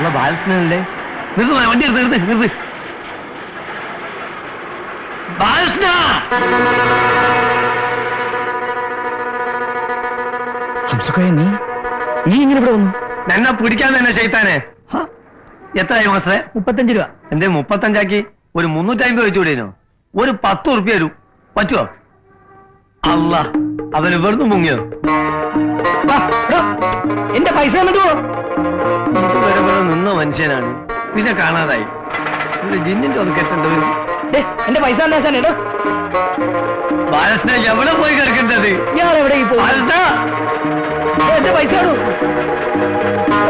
നമ്മളെ ബാലകൃഷ്ണനല്ലേ? നിർത്ത് വണ്ടി നിർത്ത്. ബാലകൃഷ്ണ! നീ ഇങ്ങനെ ഇവിടെ വന്നു? എന്നെ പിടിക്കാൻ തന്നെ ശൈത്താനെ. എത്രയായി മാസ്റ്ററെ? 35 രൂപ. എന്തേ 35 ഒരു 350 വെച്ചുകൂടേനോ? ഒരു 10 ഉറുപ്പ്യ തരൂ, പറ്റുമോ? അല്ല, അവൻ ഇവിടുന്ന് മുങ്ങിയോ? എന്റെ പൈസ തന്നിട്ടോ? ഇതുവരെ ഇവിടെ നിന്ന മനുഷ്യനാണ്, പിന്നെ കാണാതായി. ജിന്നിന്റെ ഒന്ന് കെട്ടേണ്ടി വരും. എന്റെ പൈസ തന്നേട്ടോ. ബാലകൃഷ്ണ എവിടെ പോയി കിടക്കേണ്ടത്? ഞാൻ എവിടെ എന്റെ പൈസ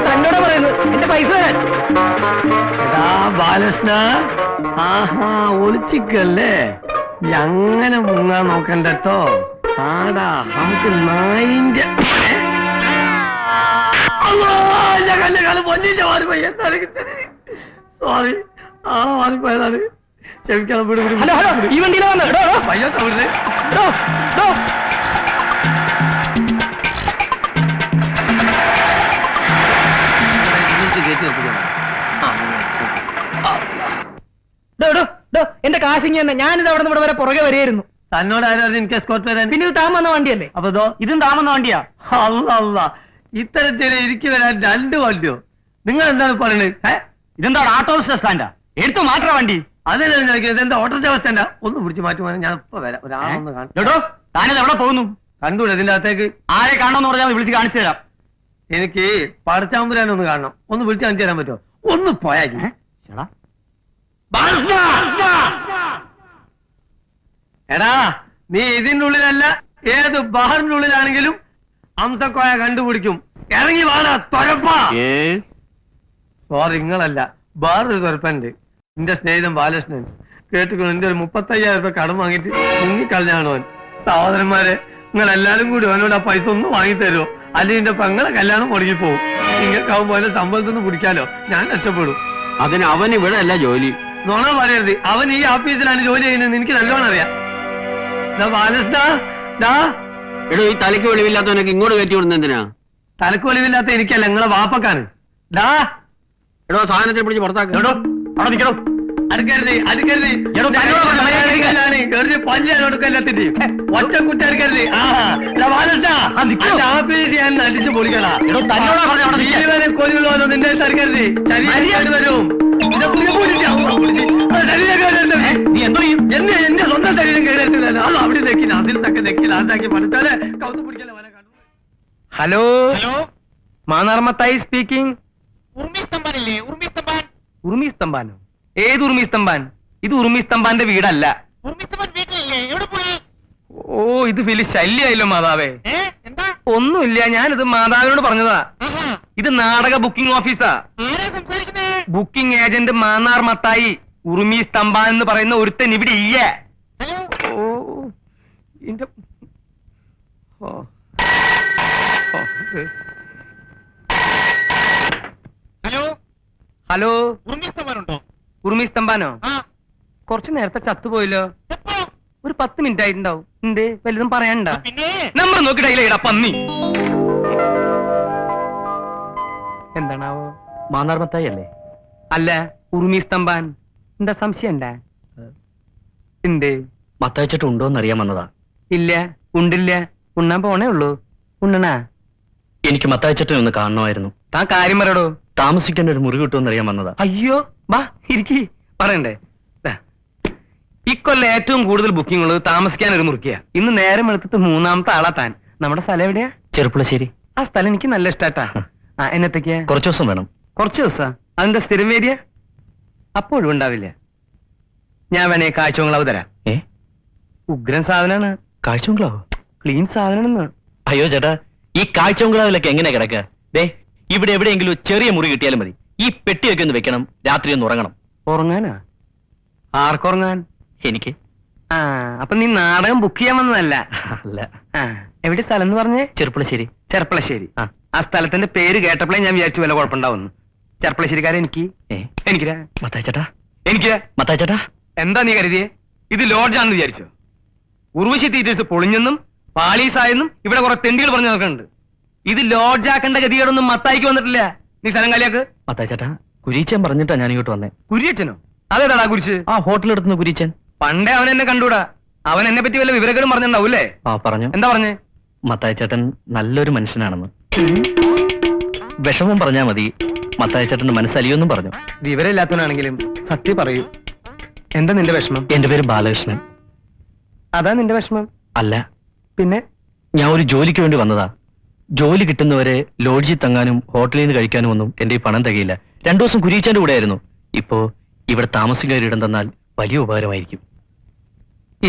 തന്നോട് പറയുന്നത്. എന്റെ പൈസ തരാൻ. ബാലകൃഷ്ണ, ആഹാ ഒളിച്ചിക്കല്ലേ? അങ്ങനെ മുങ്ങാൻ നോക്കണ്ടോ? ആടാ നമുക്ക് നായിന്റെ സോറി, ആളെ മാറിപ്പോയതാണ്. ക്ഷമിക്കണം. ഈ വണ്ടിയിലാ വന്നത്. പയ്യോ തവിടുന്നേ. എന്റെ കാശിങ്ങി തന്നെ. ഞാനിത് അവിടെ നിന്ന് ഇവിടെ വരെ പുറകെ വരെയായിരുന്നു. തന്നോട് ആരായിരുന്നു എനിക്ക് എസ്കോർട്ട് വരാൻ? പിന്നെ ഇത് താൻ വന്ന വണ്ടിയല്ലേ? അപ്പൊ ഇതും താൻ വന്ന വണ്ടിയാ? അല്ല, ഇത്തരത്തിൽ എനിക്ക് വരാൻ 2 വണ്ടിയോ? നിങ്ങൾ എന്താണ് പറയുന്നത്? ഇതെന്താ ഓട്ടോ സ്റ്റാൻഡാ? എടുത്തു മാറ്റാ വണ്ടി. അതല്ലേ ചോദിക്കുന്നത്? എന്താ ഓട്ടോറിക്ഷ സ്റ്റാൻഡാ? ഒന്ന് പിടിച്ച് മാറ്റുവാൻ ഞാൻ ഇപ്പൊ വരാം. ഒരാളൊന്ന് കാണോ. താനത് എവിടെ പോകുന്നു? കണ്ടൂടെ ഇതിന്റെ അകത്തേക്ക്? ആരെ കാണണമെന്ന് പറഞ്ഞാൽ വിളിച്ച് കാണിച്ചു തരാം. എനിക്ക് പടച്ചാമ്പുരാനൊന്ന് കാണണം. ഒന്ന് വിളിച്ച് കാണിച്ചു തരാൻ പറ്റുമോ? ഒന്ന് പോയാക്കി. എടാ, നീ ഇതിന്റെ ഉള്ളിലല്ല, ഏത് ബഹറിന്റെ ഉള്ളിലാണെങ്കിലും അംസക്കോയ കണ്ടുപിടിക്കും. ഇറങ്ങി വാടാ തൊരപ്പാ. സോറി, നിങ്ങളല്ല, വേറൊരു തൊരപ്പുണ്ട്. എന്റെ സ്നേഹിതൻ ബാലകൃഷ്ണൻ. കേട്ടുകൊണ്ട് എന്റെ ഒരു 35,000 രൂപ കടം വാങ്ങിയിട്ട് മുങ്ങിക്കളഞ്ഞാണ് അവൻ. സഹോദരന്മാരെ, നിങ്ങൾ എല്ലാരും കൂടി അവനോട് ആ പൈസ ഒന്ന് വാങ്ങിത്തരുമോ? അല്ലെങ്കിൽ എന്റെ പെങ്ങളെ കല്യാണം മുടങ്ങിപ്പോവും. നിങ്ങൾക്കാവുമ്പോ അതിന്റെ സമ്പളത്തൊന്ന് പിടിക്കാലോ, ഞാൻ രക്ഷപ്പെടും. അതിന് അവൻ ഇവിടെ അല്ല ജോലി. നുണ പറയരുത്. അവൻ ഈ ഓഫീസിലാണ് ജോലി ചെയ്യുന്നത്, എനിക്ക് നല്ലോണം അറിയാം. ബാലകൃഷ്ണ, എടോ, ഈ തലയ്ക്ക് വെളിവില്ലാത്തവനൊക്കെ ഇങ്ങോട്ട് കയറ്റി വിടുന്ന എന്തിനാ? തലക്ക് വെളിവില്ലാത്ത എനിക്കല്ല, നിങ്ങളെ വാപ്പക്കാണ്. എടോ, സാധനത്തെ പിടിച്ച് പുറത്താക്കോ. അവിടെ നിൽക്കണോ? അടുക്കരുത്. ഒറ്റ കുട്ടി അടുക്കരുത്. ആഫീസ് ഞാൻ അടിച്ചു പൊളിക്കണ. കൊല്ലുള്ളോ നിന്റെ അടുക്കരുത്. ശരീരം വരും. എന്റെ സ്വന്തം ശരീരം കയറിയിട്ടില്ല. അത് അവിടെ നെക്കില്ല, അതിൽ തക്കെ നെക്കില്ല, അതാക്കി പഠിച്ചാല് കൗത്ത് പിടിക്കല. Hello, മാനാർമത്തായി speaking. ഉറുമി സ്തംഭാനോ? ഏത് ഉറുമി സ്തംഭാൻ? ഇത് ഉറുമി സ്തംഭാന്റെ വീടല്ല. ഓ, ഇത് വലിയ ശല്യായല്ലോ മാതാവേ. ഒന്നുമില്ല, ഞാനിത് മാതാവിനോട് പറഞ്ഞതാ. ഇത് നാടക ബുക്കിംഗ് ഓഫീസാ. Booking agent Mannar Mathai. ഉറുമി സ്തംഭാൻ എന്ന് പറയുന്ന ഒരുത്തൻ ഇവിടെ ഇല്ല. ഓ, ഹലോ, ഉറുമി സ്തംഭാനോ? കുറച്ചു നേരത്തെ ചത്തുപോയല്ലോ. ഒരു 10 മിനിറ്റ് ആയിട്ടുണ്ടാവും. എന്തേ, വലുതും പറയാനുണ്ടാ? നമ്പർ നോക്കിയിട്ടാ പന്നി. എന്താണാവോ? മാന്നാർ മത്തായി അല്ലേ? അല്ല, ഉറുമി സ്തംഭാൻ. എന്താ സംശയം ഉണ്ടാ? എന്തേ, മത്തായിച്ചിട്ട് ഉണ്ടോന്ന് അറിയാൻ വന്നതാ. ഇല്ല, ഉണ്ടില്ല. ഉണ്ണാൻ പോണേ ഉള്ളൂ. ഉണ്ണണാ? എനിക്ക് മത്തായിച്ചിട്ടിനെ ഒന്ന് കാണണമായിരുന്നു. താൻ കാര്യം പറയടോ. താമസിക്കേണ്ട ഒരു മുറി കിട്ടുമെന്ന് അറിയാൻ വന്നതാ. അയ്യോ, വാ ഇരിക്കി. പറയണ്ടേ? ഇക്കൊല്ലം ഏറ്റവും കൂടുതൽ ബുക്കിംഗ് ഉള്ളത് താമസിക്കാൻ ഒരു മുറിക്കുക. ഇന്ന് നേരം എടുത്തിട്ട് 3ാമത്തെ ആളാ താൻ. നമ്മുടെ സ്ഥലം എവിടെയാ? ചെറുപ്പുളശ്ശേരി. ആ സ്ഥലം എനിക്ക് നല്ല ഇഷ്ടാട്ടാ. എന്നത്തേക്കാ? കുറച്ചു ദിവസം വേണം. കുറച്ചു ദിവസം? അതിന്റെ സ്ഥിരം ഏരിയ? അപ്പോഴും ഉണ്ടാവില്ല. ഞാൻ വേണേ കാഴ്ചകളവ് തരാം. ഉഗ്രൻ സാധനാണ്. കാഴ്ചകളാവോ? ക്ലീൻ സാധനം. അയ്യോ ചേട്ടാ, ഈ കാഴ്ചകളവിലൊക്കെ എങ്ങനെ കിടക്കുക? ദേ, ഇവിടെ എവിടെയെങ്കിലും ചെറിയ മുറി കിട്ടിയാലും മതി. ഈ പെട്ടിയൊക്കെ ഒന്ന് വെക്കണം, രാത്രി ഒന്ന് ഉറങ്ങണം. ഉറങ്ങാനാ? ആർക്കുറങ്ങാൻ? എനിക്ക്. അപ്പൊ നീ നാടകം ബുക്ക് ചെയ്യാൻ വന്നതല്ല? അല്ല. എവിടെ സ്ഥലം എന്ന് പറഞ്ഞേ? ചെറുപ്പുളശ്ശേരി. ചെറുപ്പളശ്ശേരി. ആ സ്ഥലത്തിന്റെ പേര് കേട്ടപ്പോഴേ ഞാൻ വിചാരിച്ചു വല്ല കുഴപ്പമുണ്ടാവുന്നു. ചെറുപ്പളശ്ശേരിക്കാരെ എനിക്ക്. എനിക്കിരാ മത്തായിച്ചേട്ടാ. എനിക്ക് മത്തായിച്ചേട്ടാ. എന്താ നീ കരുതിയേ? ഇത് ലോഡ്ജാണെന്ന് വിചാരിച്ചോ? ഉർവശി തീറ്റേഴ്സ് പൊളിഞ്ഞെന്നും പാളീസായെന്നും ഇവിടെ കുറെ തെണ്ടികൾ പറഞ്ഞു നോക്കുന്നുണ്ട്. ഇത് ലോഡ്ജാക്കേണ്ട ഗതികേടൊന്നും മത്തായിക്ക് വന്നിട്ടില്ല. നീ സ്ഥലം കാലിയാക്ക്. മത്തായിച്ചേട്ടാ, കുരീച്ചൻ പറഞ്ഞിട്ടാ ഞാൻ ഇങ്ങോട്ട് വന്നേ. കുര്യച്ചനോ? അതേതാടാ കുരിച്ച്? ആ ഹോട്ടലെടുത്തുന്ന കുരീച്ചൻ. പണ്ടേ അവൻ എന്നെ കണ്ടൂടാ. അവൻ എന്നെ പറ്റി വല്ല വിവരങ്ങളും പറഞ്ഞിട്ടുണ്ടാവൂല്ലേ? ആ പറഞ്ഞു. എന്താ പറഞ്ഞേ? മത്തായി ചേട്ടൻ നല്ലൊരു മനുഷ്യനാണെന്ന്. വിഷമം പറഞ്ഞാ മതി, മത്തായി ചേട്ടന്റെ മനസ്സലിയൊന്നും പറഞ്ഞു. വിവരമില്ലാത്തവനാണെങ്കിലും സത്യം പറയൂ. എന്താ നിന്റെ വിഷമം? എന്റെ പേര് ബാലകൃഷ്ണൻ. അതാ നിന്റെ വിഷമം? അല്ല, പിന്നെ? ഞാൻ ഒരു ജോലിക്ക് വേണ്ടി വന്നതാ. ജോലി കിട്ടുന്നവരെ ലോഡ്ജിൽ തങ്ങാനും ഹോട്ടലിൽ നിന്ന് കഴിക്കാനും ഒന്നും എന്റെ ഈ പണം തികയില്ല. 2 ദിവസം കുരീച്ചന്റെ കൂടെ ആയിരുന്നു. ഇപ്പോ ഇവിടെ താമസിക്കാൻ ഇടം തന്നാൽ വലിയ ഉപകാരമായിരിക്കും.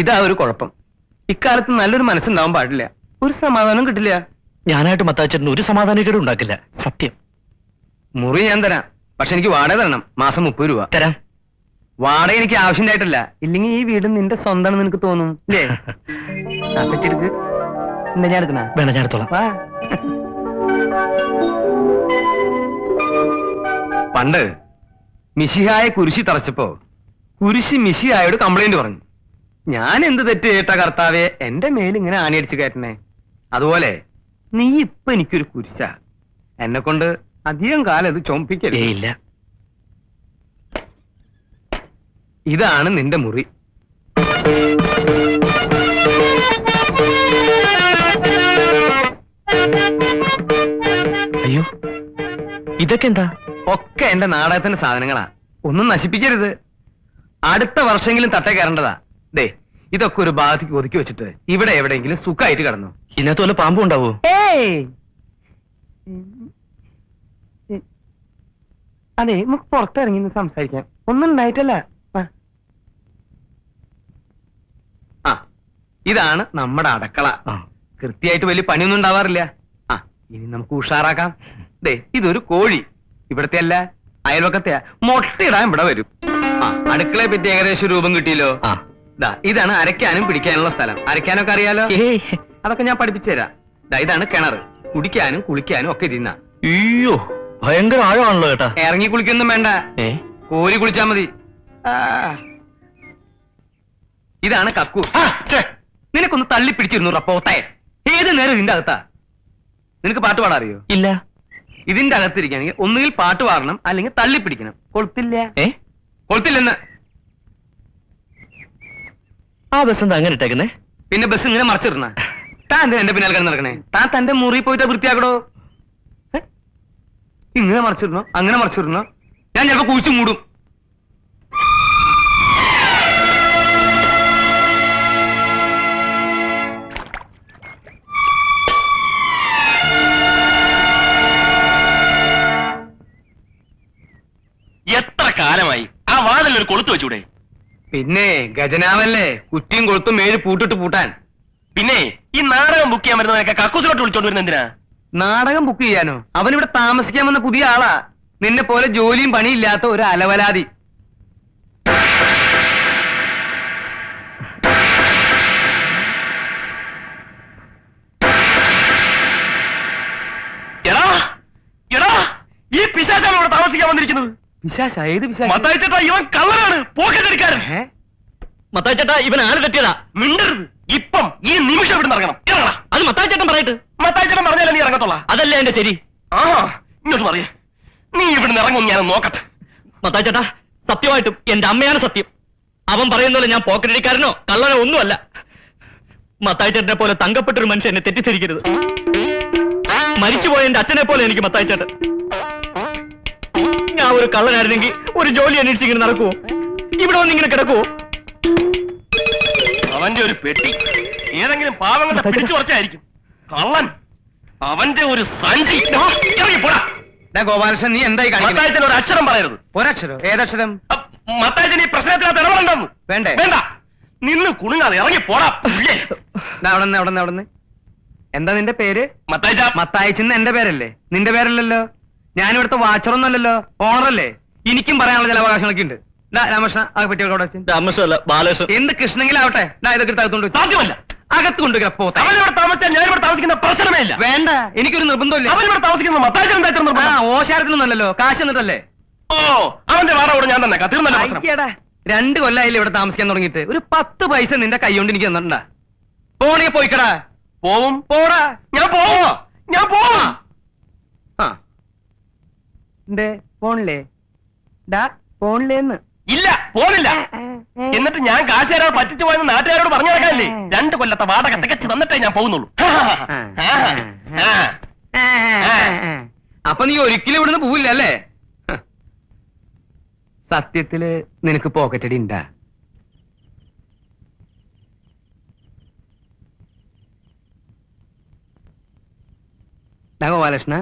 ഇതാ ഒരു കുഴപ്പം. ഇക്കാലത്ത് നല്ലൊരു മനസ്സുണ്ടാവാൻ പാടില്ല. ഒരു സമാധാനം കിട്ടില്ല. ഞാനായിട്ട് മത്താച്ചേട്ടന് ഒരു സമാധാനക്കേടും ഉണ്ടാക്കില്ല, സത്യം. മുറി ഞാൻ തരാം, പക്ഷെ എനിക്ക് വാടക തരണം. മാസം 30 രൂപ തരാം. വാടക എനിക്ക് ആവശ്യമായിട്ടല്ല. ഇല്ലെങ്കിൽ ഈ വീട് നിന്റെ സ്വന്തമാണെന്ന് നിനക്ക് തോന്നും അല്ലേ? എടുക്ക്. എന്താ ഞാൻ എടുക്കണ? വേണം, ഞാൻ എടുത്തോളാം. പണ്ട് മിശിഹായെ കുരിശി തറച്ചപ്പോ കുരിശി മിശിഹായോട് കംപ്ലൈന്റ് പറഞ്ഞു. ഞാൻ എന്ത് തെറ്റ് കേട്ട കർത്താവെ എന്റെ മേലിങ്ങനെ ആണിയടിച്ചു കയറ്റണേ. അതുപോലെ നീ ഇപ്പൊ എനിക്കൊരു കുരിശ. എന്നെ കൊണ്ട് അധികം കാലം ഇത് ചുമപ്പിക്കരുത്. ഇല്ല. ഇതാണ് നിന്റെ മുറി. അയ്യോ, ഇതൊക്കെ എന്താ? ഒക്കെ എന്റെ നാടകത്തിന്റെ സാധനങ്ങളാ. ഒന്നും നശിപ്പിക്കരുത്. അടുത്ത വർഷമെങ്കിലും തട്ടേ കയറേണ്ടതാ. ദേ, ഇതൊക്കെ ഒരു ഭാഗത്തേക്ക് ഒതുക്കി വെച്ചിട്ട് ഇവിടെ എവിടെയെങ്കിലും സുഖമായിട്ട് കിടന്നു. ഇതിനകത്ത് വല്ല പാമ്പും ഉണ്ടാവോ? അതെ, നമുക്ക് പുറത്തിറങ്ങി സംസാരിക്കാം. ഒന്നും ഉണ്ടായിട്ടല്ല. ആ, ഇതാണ് നമ്മുടെ അടുക്കള. കൃത്യമായിട്ട് വലിയ പണിയൊന്നും ഉണ്ടാവാറില്ല. ആ, ഇനി നമുക്ക് ഉഷാറാക്കാം. ദേ, ഇതൊരു കോഴി. ഇവിടത്തെ അല്ല, അയൽവക്കത്തെയാ. മുട്ടയിടാൻ ഇവിടെ വരും. ആ, അടുക്കളയെ പറ്റി ഏകദേശം രൂപം കിട്ടിയല്ലോ. ദാ, ഇതാണ് അരയ്ക്കാനും പിടിക്കാനുള്ള സ്ഥലം. അരയ്ക്കാനൊക്കെ അറിയാലോ? അതൊക്കെ ഞാൻ പഠിപ്പിച്ചു തരാം. ദാ, ഇതാണ് കിണർ. കുടിക്കാനും കുളിക്കാനും ഒക്കെ ഇരുന്ന. അയ്യോ, ഭയങ്കര ആഴമാണല്ലോ ചേട്ടാ. ഇറങ്ങി കുളിക്കൊന്നും വേണ്ട, കോരി കുളിച്ചാ മതി. ഇതാണ് കക്കു. നിനക്കൊന്ന് തള്ളി പിടിച്ചിരുന്നു റപ്പോത്തെ. ഏത് നേരം ഇതിന്റെ അകത്താ. നിനക്ക് പാട്ട് പാടാൻ അറിയോ? ഇല്ല. ഇതിന്റെ അകത്തിരിക്കുകയാണെങ്കിൽ ഒന്നുകിൽ പാട്ട് പാടണം, അല്ലെങ്കിൽ തള്ളി പിടിക്കണം. കൊളുത്തില്ല. കൊളുത്തില്ലെന്ന്. ആ ബസ് എന്താ അങ്ങനെ ഇട്ടേക്കുന്നേ? പിന്നെ ബസ് ഇങ്ങനെ മറച്ചിടണ. താൻ എന്താ എന്റെ പിന്നാലെ നടക്കണേ? താൻ തന്റെ മുറി പോയിട്ട് വൃത്തിയാക്കടോ. ഇങ്ങനെ മറച്ചിടണോ, അങ്ങനെ മറച്ചിടണോ? ഞാൻ ചിലപ്പോ കുഴിച്ചു മൂടും. എത്ര കാലമായി ആ വാതിലൊരു കൊളുത്തു വെച്ചൂടെ? പിന്നെ ഗജനാവല്ലേ, കുറ്റിയും കൊളുത്തും മേല് പൂട്ടിട്ട് പൂട്ടാൻ. പിന്നെ ഈ നാടകം ബുക്ക് ചെയ്യാൻ വരുന്നവരൊക്കെ കക്കൂസിലോട്ട് വിളിച്ചോണ്ട് വരുന്ന എന്തിനാ? നാടകം ബുക്ക് ചെയ്യാനോ? അവനിവിടെ താമസിക്കാൻ വന്ന പുതിയ ആളാ. നിന്നെ പോലെ ജോലിയും പണിയില്ലാത്ത ഒരു അലവലാതി. ഈ പിശാചാണ് ഇവിടെ താമസിക്കാൻ വന്നിരിക്കുന്നത്. പിശാച? ഏത് പിശാച്? മത്തായി ചേട്ടാ, ഇവൻ കള്ളനാണ്, പോക്കറ്റടിക്കാരൻ. മത്തായി ചേട്ടാ, ഇവൻ ആള് തെറ്റിയതാ. മിണ്ടരുത്. ഇപ്പം ഈ നിമിഷം ഇവിടെ ഇറങ്ങണം. ഇറങ്ങണം. അത് മത്തായി ചേട്ടൻ പറയട്ടെ. മത്തായി ചേട്ടൻ പറഞ്ഞാലേ നീ ഇറങ്ങത്തോളാം. അതല്ലേ എന്റെ ശരി. ആ, ഇങ്ങോട്ട് പറയേ. നീ ഇവിടുന്ന് ഇറങ്ങും, ഞാൻ നോക്കട്ടെ. മത്തായി ചേട്ടാ, സത്യമായിട്ടും എന്റെ അമ്മയാണ് സത്യം. അവൻ പറയുന്നല്ലോ ഞാൻ പോക്കറ്റടിക്കാരനോ കള്ളനോ ഒന്നുമല്ല. മത്തായി ചേട്ടനെ പോലെ തങ്കപ്പെട്ടൊരു മനുഷ്യൻ എന്നെ തെറ്റിദ്ധരിക്കരുത്. മരിച്ചുപോയ എന്റെ അച്ഛനെ പോലെ എനിക്ക് മത്തായി ചേട്ടൻ. ഞാൻ ഒരു കള്ളനായിരുന്നെങ്കിൽ ഒരു ജോലി അന്വേഷിച്ച് ഇങ്ങനെ നടക്കുവോ? ഇവിടെ വന്ന് ഇങ്ങനെ കിടക്കുവോ? അവന്റെ ഒരു പെട്ടി ഏതെങ്കിലും പാവങ്ങളുടെ പിടിച്ചു കുറച്ചായിരിക്കും. കള്ളൻ. അവന്റെ ഒരു സഞ്ചി. ഇറങ്ങിപ്പോടാ. ഗോപാലകൃഷ്ണൻ, നീ എന്തായി മത്തായിച്ചൻ ഒരു അക്ഷരം പറയരുത്. ഒരക്ഷരോ? ഏതക്ഷരം? മത്തായിച്ചൻ ഈ പ്രശ്നത്തിനകത്ത് ഇടപെടണ്ടെന്ന്. വേണ്ടേ? വേണ്ട. നിന്ന് കുണുങ്ങാതെ ഇറങ്ങി പോടാ. അവിടെ എന്താ നിന്റെ പേര്? മത്തായിച്ച. മത്തായിച്ചെന്ന് എന്റെ പേരല്ലേ? നിന്റെ പേരല്ലല്ലോ. ഞാനിവിടുത്തെ വാച്ചറൊന്നല്ലല്ലോ, ഓണറല്ലേ. എനിക്കും പറയാനുള്ള ചില അവകാശങ്ങളൊക്കെ ഉണ്ട്. രാമകൃഷ്ണ, ആ പെട്ടിയൊക്കെ രാമകൃഷ്ണല്ല, ബാലകൃഷ്ണൻ. എന്ത് കൃഷ്ണങ്കിലാവട്ടെ, ഇതൊക്കെ അകത്തോണ്ട് സാധ്യമല്ല. അകത്ത് കൊണ്ടുവരാ. അവനിവിടെ താമസിച്ചാൽ ഞാൻ ഇവിടെ താമസിക്കുന്ന പ്രശ്നമേ ഇല്ല. വേണ്ട, എനിക്കൊരു നിർബന്ധമില്ല. അവനിവിടെ താമസിക്കുന്ന മത്തായിച്ചൻ ഓശാരത്തിനൊന്നല്ലോ, കാശ് എന്നിട്ടല്ലേ. ഓ, അവന്റെ വാടക ഞാൻ തന്നെ തീർന്നല്ലോ. 2 കൊല്ലായില്ലേ ഇവിടെ താമസിക്കാൻ തുടങ്ങിയിട്ട്. ഒരു 10 പൈസ നിന്റെ കൈ കൊണ്ട് എനിക്ക് തന്നിട്ടുണ്ടാ? പോണേ പോയിക്കടാ. പോവും. പോടാ. ഞാൻ പോവോ? ഞാൻ പോവാ. പോണില്ലേ? ഫോണിലേന്ന് ഇല്ല, പോണില്ല. എന്നിട്ട് ഞാൻ കാശ് തരാൻ പറ്റിച്ചു പോയെന്ന് നാട്ടുകാരോട് പറഞ്ഞു നടക്കാനല്ലേ? 2 കൊല്ലത്തെ വാടക തികച്ച് തന്നിട്ടേ ഞാൻ പോകുന്നുള്ളൂ. അപ്പൊ നീ ഒരിക്കലും ഇവിടുന്ന് പോവില്ല അല്ലേ? സത്യത്തില് നിനക്ക് പോക്കറ്റടി ഉണ്ടാ? ഗോപാലകൃഷ്ണ,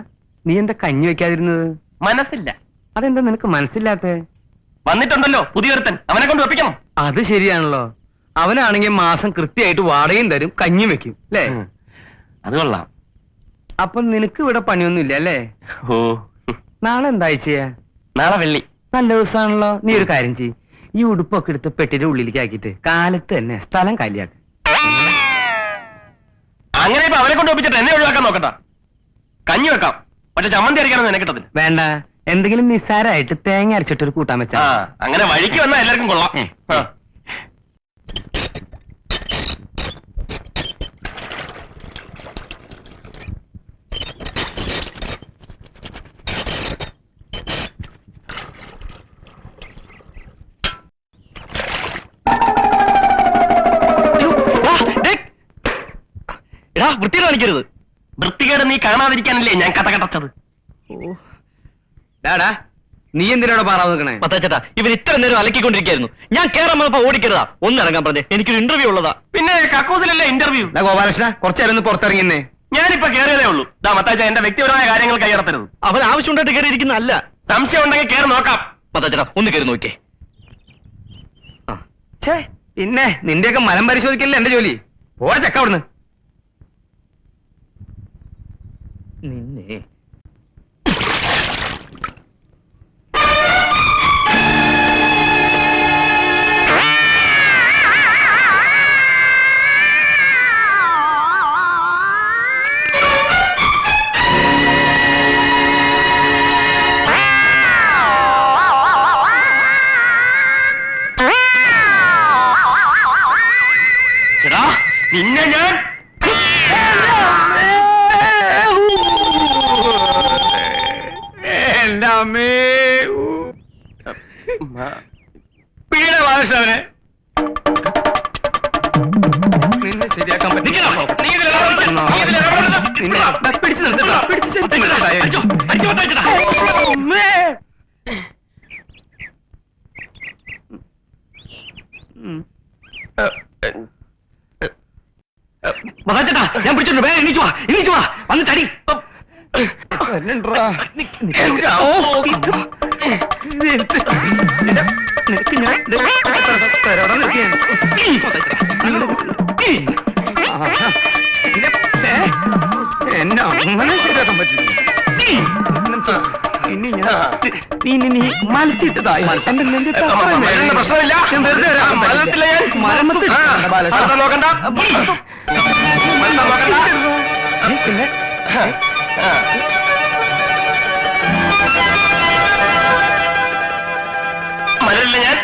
നീ എന്താ കഞ്ഞി വെക്കാതിരുന്നത്? മനസ്സില്ല. അതെന്താ നിനക്ക് മനസ്സില്ലാത്ത? വന്നിട്ടുണ്ടല്ലോ പുതിയൊരുത്തൻ, അവനെ കൊണ്ട് വെപ്പിക്കണം. അത് ശരിയാണല്ലോ. അവനാണെങ്കിൽ മാസം കൃത്യമായിട്ട് വാടകയും തരും, കഞ്ഞി വെക്കും അല്ലേ? അത് കൊള്ളാം. അപ്പൊ നിനക്ക് ഇവിടെ പണിയൊന്നുമില്ല അല്ലേ? ഓ, നാളെ എന്താഴ്ചയാ? നാളെ വെള്ളി. നല്ല ദിവസമാണല്ലോ. നീ ഒരു കാര്യം ചെയ്യ്, ഈ ഉടുപ്പൊക്കെ എടുത്ത് പെട്ടിയുടെ ഉള്ളിലേക്ക് ആക്കിയിട്ട് കാലത്ത് തന്നെ സ്ഥലം കാലിയാക്ക്. അങ്ങനെ ഇപ്പൊ അവരെ കൊണ്ട് വെപ്പിച്ചിട്ട് എന്നെ ഒഴിവാക്കാൻ നോക്കണ്ട. കഞ്ഞി വെക്കാം, പക്ഷെ ചമ്മന്തി അരയ്ക്കാനൊന്നും എന്നെ കിട്ടത്തില്ല. വേണ്ട, എന്തെങ്കിലും നിസ്സാരമായിട്ട് തേങ്ങ അരച്ചിട്ടൊരു കൂട്ടാൻ വെച്ചാ. അങ്ങനെ വഴിക്ക് വന്നാൽ എല്ലാവർക്കും കൊള്ളാം. എടാ, വൃത്തി കാണിക്കരുത്. വൃത്തികേട് നീ കാണാതിരിക്കാനല്ലേ ഞാൻ കഥ കടച്ചത്. ഡാടാ, നീ എന്തിനാ പാറാവ് നിൽക്കണേ? മത്താച്ചേട്ടാ, ഇവർ ഇത്ര നേരം അലക്കിക്കൊണ്ടിരിക്കായിരുന്നു. ഞാൻ കേറാൻ വന്നപ്പോ ഓടിക്കരുതാ, ഒന്നിറങ്ങാൻ പറഞ്ഞേ, എനിക്കൊരു ഇന്റർവ്യൂ ഉള്ളതാ. പിന്നെ കക്കൂസിലല്ലേ ഇന്റർവ്യൂ? ഗോപാലകൃഷ്ണ, കുറച്ചേരം ഒന്ന് പുറത്തിറങ്ങിന്നേ. ഞാനിപ്പോ കയറിയതേ ഉള്ളൂ. മത്താച്ച, എന്റെ വ്യക്തിപരമായ കാര്യങ്ങൾ കൈയടത്തരുത്. അവൻ ആവശ്യമുണ്ടായിട്ട് കയറിയിരിക്കുന്ന അല്ല. സംശയം ഉണ്ടെങ്കിൽ കയറി നോക്കാം. മത്താച്ചേട്ടാ, ഒന്ന് കയറി നോക്കേ. പിന്നെ നിന്റെയൊക്കെ മനം പരിശോധിക്കല്ലേ എന്റെ ജോലി. പോടാ ചക്ക അവിടുന്ന്. നിന്നെ നിന്നെ ഞാൻ എന്റെ അമ്മേ, പിഴ ബാലകൃഷ്ണനെ നിന്നെ ശരിയാക്കാൻ പറ്റില്ല. നീ ഇതിൽ ഇടപെടരുത്. നീ ഇതിൽ ഇടപെടരുത്. നിന്നെ പിടിച്ചു നിർത്തണ്ട, പിടിച്ച് അയ്യോ, അയ്യോ, മത്താച്ചേട്ടാ. മത്താച്ചേട്ടാ, ഞാൻ പിടിച്ചിട്ടുണ്ട്. വേഗം എണീച്ചു വാ, എണീച്ചു വാ, വന്ന് തടി. എന്നെ അങ്ങനെ ശരിയാക്കാൻ പറ്റില്ല. ഇനി നീ മലത്തിട്ടതായി എന്റെ പ്രശ്നമില്ല. മലത്തില്ല ഞാൻ. മരമത്തിൽ നോക്കണ്ട. പിന്നെ മലരില്ല ഞാൻ.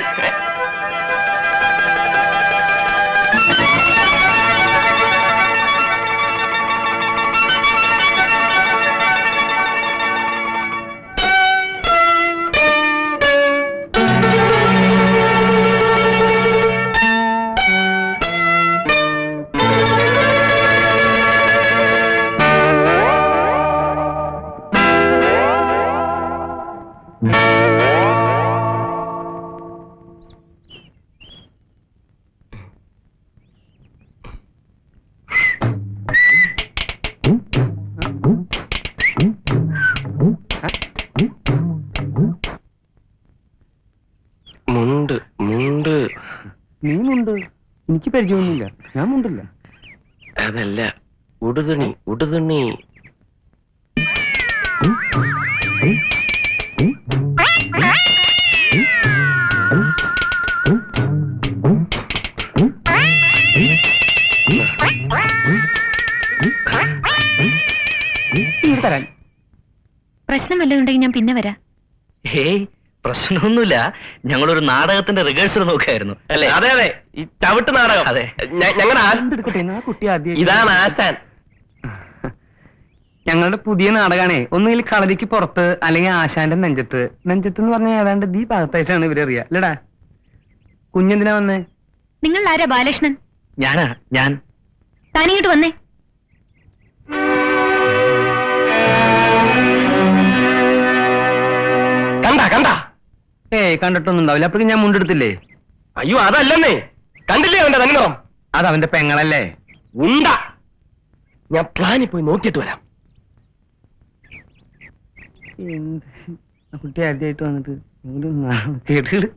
മുണ്ട് മുണ്ട്. നീ മുണ്ട്? എനിക്ക് പരിചയമൊന്നുമില്ല, ഞാൻ മുണ്ടില്ല. അതല്ല, ഉടുതുണി ഉടുതുണി. തരാൻ പ്രശ്നം വല്ലതുണ്ടെങ്കിൽ ഞാൻ പിന്നെ വരാം. ഹേയ്, പ്രശ്നമൊന്നുമില്ല. ഞങ്ങളൊരു നാടകത്തിന്റെ റിഹേഴ്സൽ നോക്കായിരുന്നു അല്ലേ? അതെ അതെ, ഈ ചവിട്ട് നാടകം. അതെ. ഞങ്ങളുടെ എടുക്കട്ടെ, ആ കുട്ടി ആദ്യം. ഇതാണ് ആശാൻ. ഞങ്ങളുടെ പുതിയ നാടകമാണേ. ഒന്നുകിൽ കളരിക്ക് പുറത്ത്, അല്ലെങ്കിൽ ആശാന്റെ നെഞ്ചത്ത്. നെഞ്ചത്ത് എന്ന് പറഞ്ഞാൽ ഏതാണ്ട് ഈ ഭാഗത്തായിട്ടാണ് ഇവരറിയാ അല്ലടാ. കുഞ്ഞെന്തിനാ വന്നേ? നിങ്ങൾ ആരാ ബാലകൃഷ്ണൻ? ഞാനാ ഞാൻ. താനിങ്ങോട്ട് വന്നേ. കണ്ടാ ഏയ് കണ്ടിട്ടൊന്നും ഉണ്ടാവില്ല. അപ്പോഴും ഞാൻ മുണ്ടെടുത്തില്ലേ? അയ്യോ അതല്ലെന്നേ, കണ്ടില്ലേ അവന്റെ തനിനിറം? അത് അവന്റെ പെങ്ങളല്ലേ. ഉണ്ട. ഞാൻ പ്ലാനിൽ പോയി നോക്കിയിട്ട് വരാം. കുട്ടി ആദ്യമായിട്ട് വന്നിട്ട് കേട്ടിട്ട്